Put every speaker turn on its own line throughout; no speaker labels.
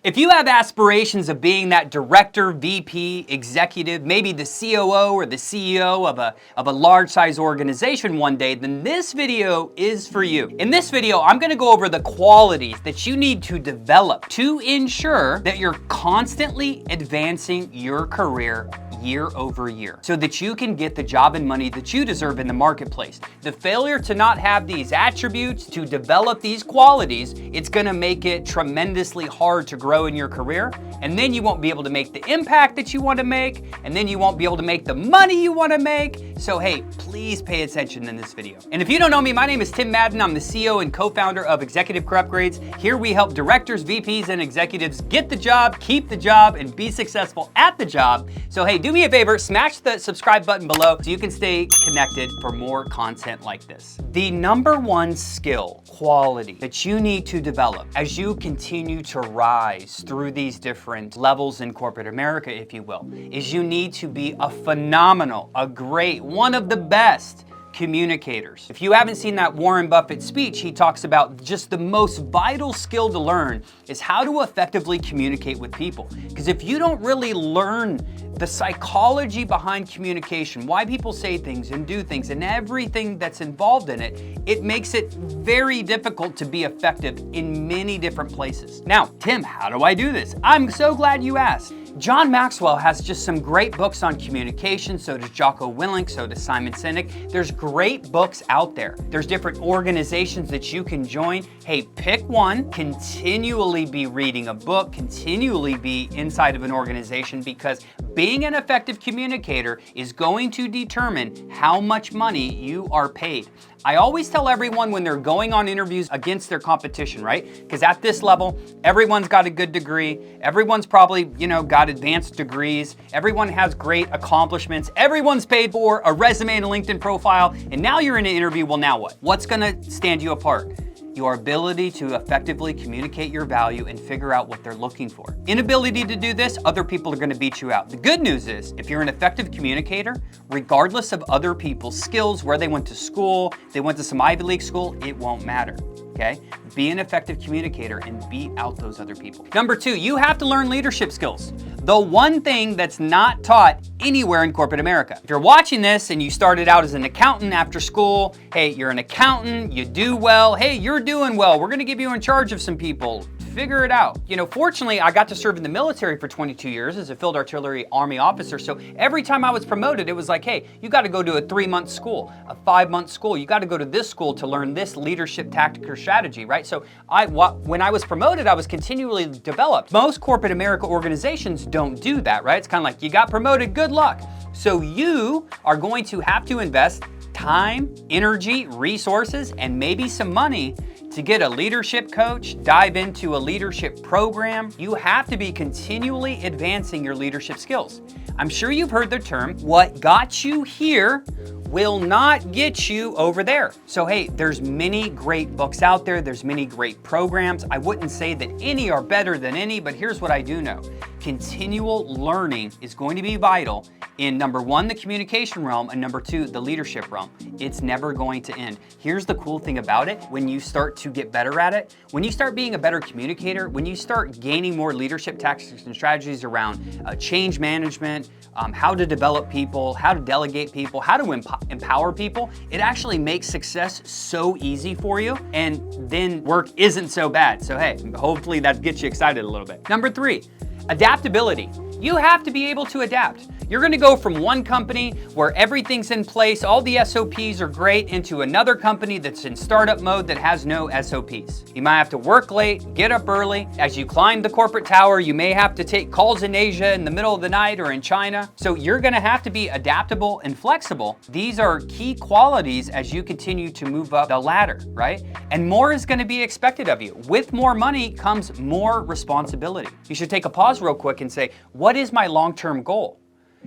If you have aspirations of being that director, VP, executive, maybe the COO or the CEO of a large size organization one day, then this video is for you. In this video, I'm gonna go over the qualities that you need to develop to ensure that you're constantly advancing your career year over year so that you can get the job and money that you deserve in the marketplace. The failure to not have these attributes, to develop these qualities, it's gonna make it tremendously hard to grow in your career, and then you won't be able to make the impact that you want to make, and then you won't be able to make the money you want to make. So hey, please pay attention in this video. And if you don't know me, my name is Tim Madden. I'm the CEO and co-founder of Executive Career Upgrades. Here we help directors, VPs, and executives get the job, keep the job, and be successful at the job. So hey, do me a favor, smash the subscribe button below so you can stay connected for more content like this. The number one skill, quality that you need to develop as you continue to rise through these different levels in corporate America, if you will, is you need to be a phenomenal, a great, one of the best communicators. If you haven't seen that Warren Buffett speech, he talks about just the most vital skill to learn is how to effectively communicate with people. Because if you don't really learn the psychology behind communication, why people say things and do things and everything that's involved in it, it makes it very difficult to be effective in many different places. Now, Tim, how do I do this? I'm so glad you asked. John Maxwell has just some great books on communication, so does Jocko Willink, so does Simon Sinek. There's great books out there. There's different organizations that you can join. Hey, pick one, continually be reading a book, continually be inside of an organization, because being an effective communicator is going to determine how much money you are paid. I always tell everyone when they're going on interviews against their competition, right? Because at this level, everyone's got a good degree. Everyone's probably, got advanced degrees. Everyone has great accomplishments. Everyone's paid for a resume and a LinkedIn profile. And now you're in an interview. Well, now what? What's gonna stand you apart? Your ability to effectively communicate your value and figure out what they're looking for. Inability to do this, other people are gonna beat you out. The good news is, if you're an effective communicator, regardless of other people's skills, where they went to school, they went to some Ivy League school, it won't matter, okay? Be an effective communicator and beat out those other people. Number two, you have to learn leadership skills. The one thing that's not taught anywhere in corporate America. If you're watching this and you started out as an accountant after school, hey, you're an accountant, you do well, hey, you're doing well, we're gonna give you in charge of some people. Figure it out. Fortunately, I got to serve in the military for 22 years as a field artillery Army officer. So every time I was promoted, it was like, hey, you got to go to a 3-month school, a 5-month school. You got to go to this school to learn this leadership tactic or strategy, right? So when I was promoted, I was continually developed. Most corporate America organizations don't do that, right? It's kind of like, you got promoted, good luck. So you are going to have to invest time, energy, resources, and maybe some money to get a leadership coach, dive into a leadership program. You have to be continually advancing your leadership skills. I'm sure you've heard the term, what got you here will not get you over there. So hey, there's many great books out there. There's many great programs. I wouldn't say that any are better than any, but here's what I do know. Continual learning is going to be vital in number one, the communication realm, and number two, the leadership realm. It's never going to end. Here's the cool thing about it. When you start to get better at it, when you start being a better communicator, when you start gaining more leadership tactics and strategies around change management, how to develop people, how to delegate people, how to empower people, it actually makes success so easy for you, and then work isn't so bad. So hey, hopefully that gets you excited a little bit. Number three, adaptability. You have to be able to adapt. You're gonna go from one company where everything's in place, all the SOPs are great, into another company that's in startup mode that has no SOPs. You might have to work late, get up early. As you climb the corporate tower, you may have to take calls in Asia in the middle of the night or in China. So you're gonna have to be adaptable and flexible. These are key qualities as you continue to move up the ladder, right? And more is gonna be expected of you. With more money comes more responsibility. You should take a pause real quick and say, what is my long-term goal?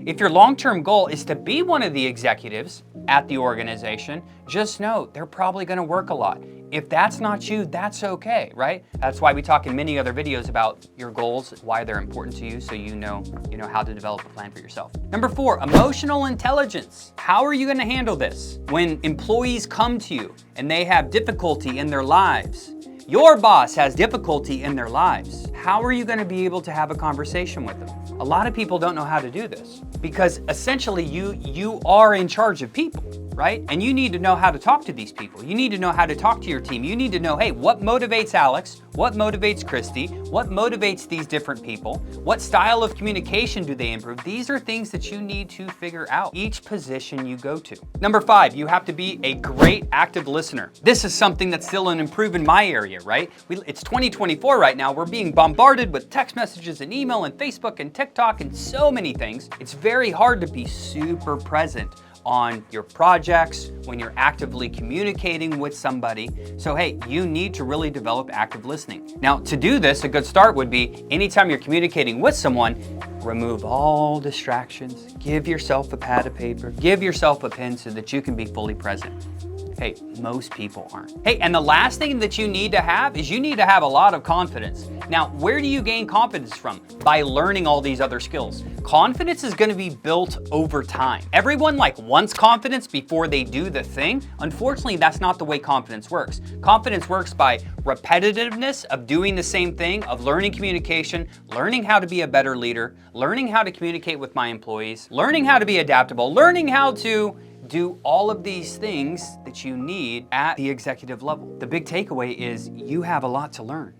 If your long-term goal is to be one of the executives at the organization, just know they're probably gonna work a lot. If that's not you, that's okay, right? That's why we talk in many other videos about your goals, why they're important to you, so you know how to develop a plan for yourself. Number four, emotional intelligence. How are you gonna handle this? When employees come to you and they have difficulty in their lives, your boss has difficulty in their lives, how are you going to be able to have a conversation with them? A lot of people don't know how to do this because essentially you are in charge of people, right? And you need to know how to talk to these people. You need to know how to talk to your team. You need to know, hey, what motivates Alex? What motivates Christy? What motivates these different people? What style of communication do they improve? These are things that you need to figure out each position you go to. Number 5, you have to be a great active listener. This is something that's still an improvement in my area, right? It's 2024 right now. We're being bombarded with text messages and email and Facebook and TikTok and so many things. It's very hard to be super present on your projects, when you're actively communicating with somebody. So hey, you need to really develop active listening. Now, to do this, a good start would be anytime you're communicating with someone, remove all distractions, give yourself a pad of paper, give yourself a pen so that you can be fully present. Hey, most people aren't. Hey, and the last thing that you need to have is you need to have a lot of confidence. Now, where do you gain confidence from? By learning all these other skills. Confidence is gonna be built over time. Everyone wants confidence before they do the thing. Unfortunately, that's not the way confidence works. Confidence works by repetitiveness of doing the same thing, of learning communication, learning how to be a better leader, learning how to communicate with my employees, learning how to be adaptable, learning how to do all of these things that you need at the executive level. The big takeaway is you have a lot to learn.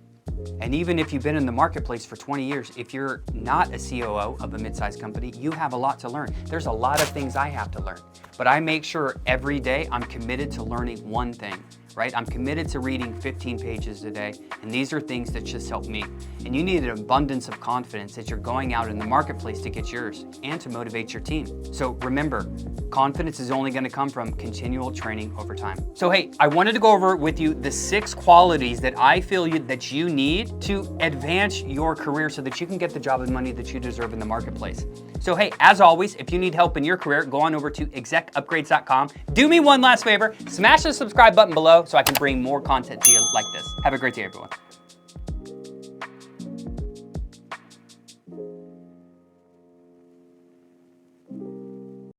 And even if you've been in the marketplace for 20 years, if you're not a COO of a mid-sized company, you have a lot to learn. There's a lot of things I have to learn, but I make sure every day I'm committed to learning one thing, right? I'm committed to reading 15 pages a day, and these are things that just help me. And you need an abundance of confidence that you're going out in the marketplace to get yours and to motivate your team. So remember, confidence is only gonna come from continual training over time. So hey, I wanted to go over with you the 6 qualities that I feel that you need to advance your career so that you can get the job and money that you deserve in the marketplace. So hey, as always, if you need help in your career, go on over to execupgrades.com. Do me one last favor, smash the subscribe button below so I can bring more content to you like this. Have a great day, everyone.